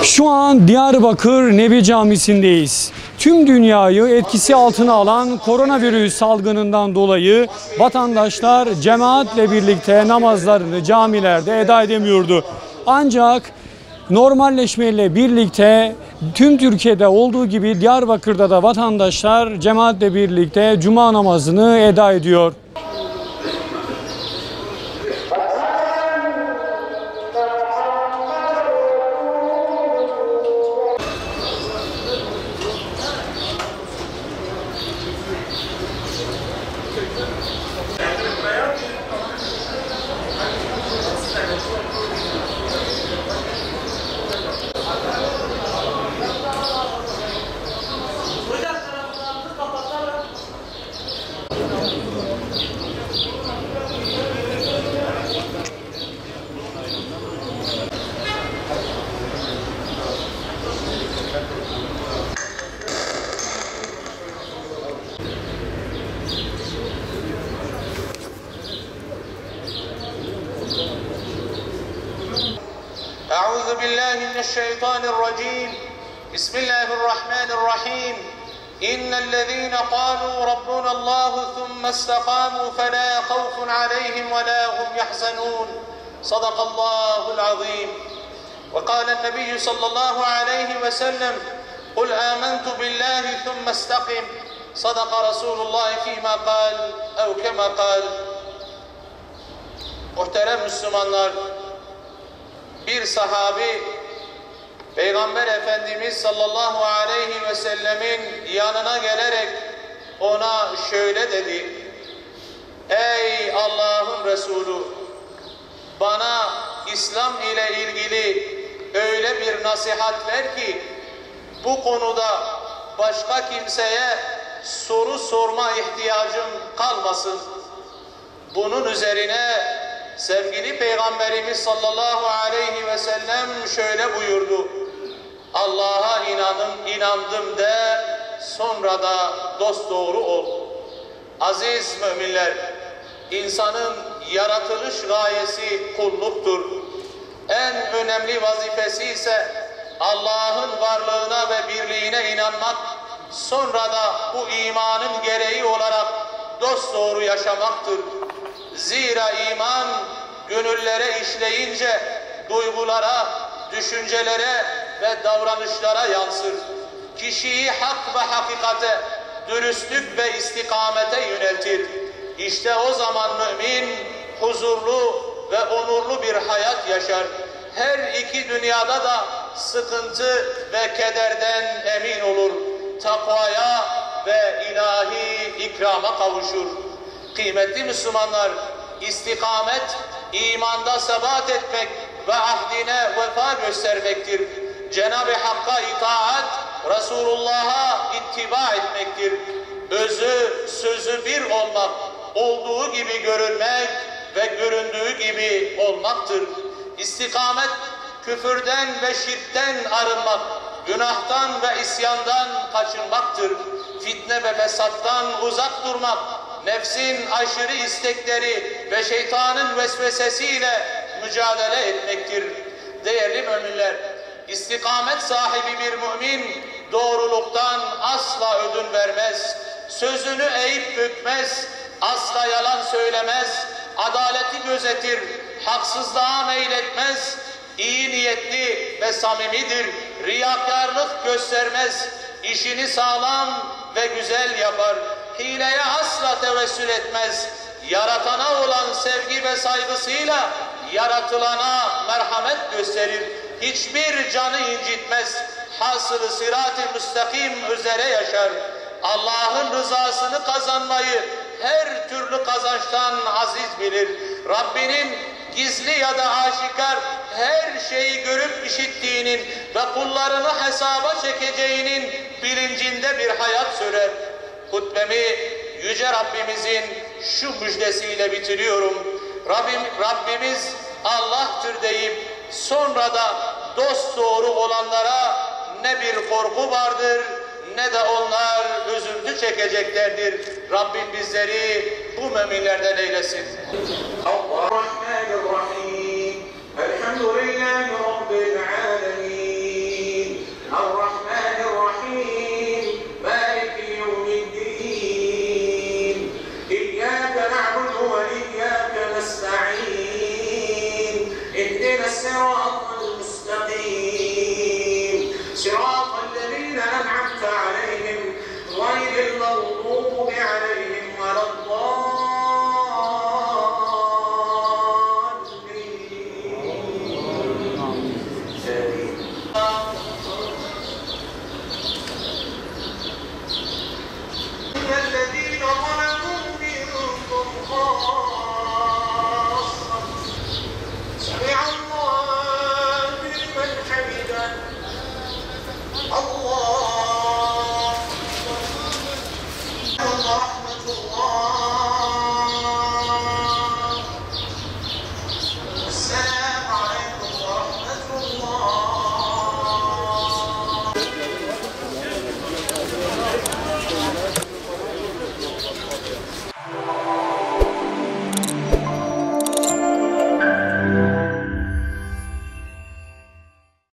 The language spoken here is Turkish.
Şu an Diyarbakır Nebi Camisi'ndeyiz. Tüm dünyayı etkisi altına alan koronavirüs salgınından dolayı vatandaşlar cemaatle birlikte namazlarını camilerde eda edemiyordu. Ancak normalleşmeyle birlikte tüm Türkiye'de olduğu gibi Diyarbakır'da da vatandaşlar cemaatle birlikte cuma namazını eda ediyor. أعوذ بالله من الشيطان الرجيم بسم الله الرحمن الرحيم إن الذين قالوا ربنا الله ثم استقاموا فلا خوف عليهم ولا هم يحزنون صدق الله العظيم وقال النبي صلى الله عليه وسلم قل آمنت بالله ثم استقم صدق رسول الله فيما قال أو كما قال. Muhterem Müslümanlar, bir sahabi Peygamber Efendimiz sallallahu aleyhi ve sellemin yanına gelerek ona şöyle dedi: Ey Allah'ın Resulü, bana İslam ile ilgili öyle bir nasihat ver ki bu konuda başka kimseye soru sorma ihtiyacım kalmasın. Bunun üzerine sevgili Peygamberimiz sallallahu aleyhi ve sellem şöyle buyurdu: Allah'a inandım de, sonra da dosdoğru ol. Aziz müminler, insanın yaratılış gayesi kulluktur. En önemli vazifesi ise Allah'ın varlığına ve birliğine inanmak, sonra da bu imanın gereği olarak dosdoğru yaşamaktır. Zira iman gönüllere işleyince duygulara, düşüncelere ve davranışlara yansır. Kişiyi hak ve hakikate, dürüstlük ve istikamete yöneltir. İşte o zaman mümin huzurlu ve onurlu bir hayat yaşar. Her iki dünyada da sıkıntı ve kederden emin olur. Takvaya ve ilahi ikrama kavuşur. Kıymetli Müslümanlar, istikamet, imanda sebat etmek ve ahdine vefa göstermektir. Cenab-ı Hakk'a itaat, Resulullah'a ittiba etmektir. Özü, sözü bir olmak, olduğu gibi görülmek ve göründüğü gibi olmaktır. İstikamet, küfürden ve şirkten arınmak, günahtan ve isyandan kaçınmaktır. Fitne ve fesattan uzak durmak, nefsin aşırı istekleri ve şeytanın vesvesesiyle mücadele etmektir. Değerli müminler, istikamet sahibi bir mümin doğruluktan asla ödün vermez, sözünü eğip bükmez, asla yalan söylemez, adaleti gözetir, haksızlığa meyletmez, iyi niyetli ve samimidir, riyakarlık göstermez, işini sağlam ve güzel yapar, hileye asla tevessül etmez, yaratana olan sevgi ve saygısıyla yaratılana merhamet gösterir, hiçbir canı incitmez, hasılı sırat-ı müstakim üzere yaşar. Allah'ın rızasını kazanmayı her türlü kazançtan aziz bilir. Rabbinin gizli ya da aşikar her şeyi görüp işittiğinin ve kullarını hesaba çekeceğinin bilincinde bir hayat sürer. Hutbemi Yüce Rabbimizin şu müjdesiyle bitiriyorum. Rabbimiz Allah'tır deyip sonra da dosdoğru olanlara ne bir korku vardır ne de onlar üzüntü çekeceklerdir. Rabbim bizleri bu müminlerden eylesin. Allahümme